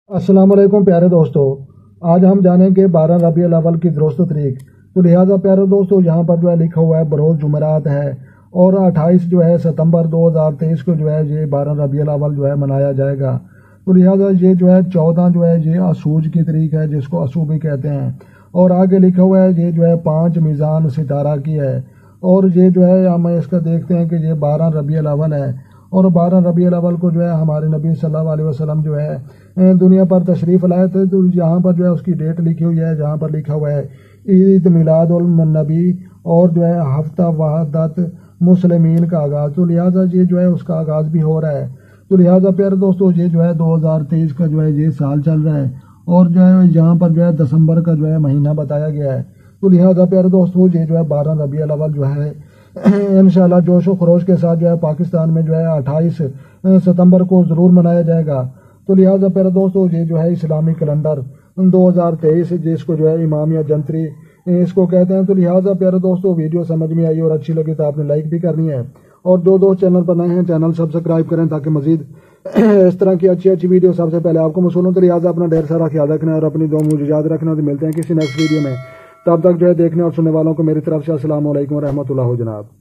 السلام علیکم پیارے دوستو، آج ہم جانیں گے 12 ربیع الاول کی درست تاریخ۔ تو لہٰذا پیارے دوستو یہاں پر جو ہے لکھا ہوا ہے بروز جمعرات ہے اور 28 جو ہے ستمبر 2023 کو جو ہے یہ 12 ربیع الاول جو ہے منایا جائے گا۔ تو لہٰذا یہ جو ہے 14 جو ہے یہ اسوج کی تاریخ ہے، جس کو اسو بھی کہتے ہیں، اور آگے لکھا ہوا ہے یہ جو ہے 5 میزان ستارہ کی ہے، اور یہ جو ہے ہم اس کا دیکھتے ہیں کہ یہ 12 ربیع الاول ہے، اور 12 ربیع الاول کو جو ہے ہمارے نبی صلی اللہ علیہ وسلم جو ہے دنیا پر تشریف لائے تھے۔ تو یہاں پر جو ہے اس کی ڈیٹ لکھی ہوئی ہے، جہاں پر لکھا ہوا ہے عید میلاد النبی اور جو ہے ہفتہ وحدت مسلمین کا آغاز۔ تو لہٰذا یہ جو ہے اس کا آغاز بھی ہو رہا ہے۔ تو لہٰذا پیارے دوستو یہ جو ہے 2023 کا جو ہے یہ سال چل رہا ہے، اور جو ہے یہاں پر جو ہے دسمبر کا جو ہے مہینہ بتایا گیا ہے۔ تو لہٰذا پیارے دوستو یہ جو ہے 12 ربیع الاول جو ہے انشاءاللہ جوش و خروش کے ساتھ جو ہے پاکستان میں جو ہے 28 ستمبر کو ضرور منایا جائے گا۔ تو لہٰذا پیارے دوستو یہ جو ہے اسلامی کیلنڈر 2023 جس کو جو ہے امامیہ جنتری اس کو کہتے ہیں۔ تو لہٰذا پیارے دوستو ویڈیو سمجھ میں آئی اور اچھی لگی تو آپ نے لائک بھی کرنی ہے، اور جو دوست چینل پر نئے ہیں چینل سبسکرائب کریں تاکہ مزید اس طرح کی اچھی ویڈیو سب سے پہلے آپ کو موصول ہوں۔ تو لہٰذا اپنا ڈھیر سارا خیال رکھنا ہے اور اپنی دعا مجھے یاد رکھنا۔ تو ملتے ہیں کسی نیکسٹ ویڈیو میں، تب تک جو ہے دیکھنے اور سننے والوں کو میری طرف سے السلام علیکم ورحمۃ اللہ جناب۔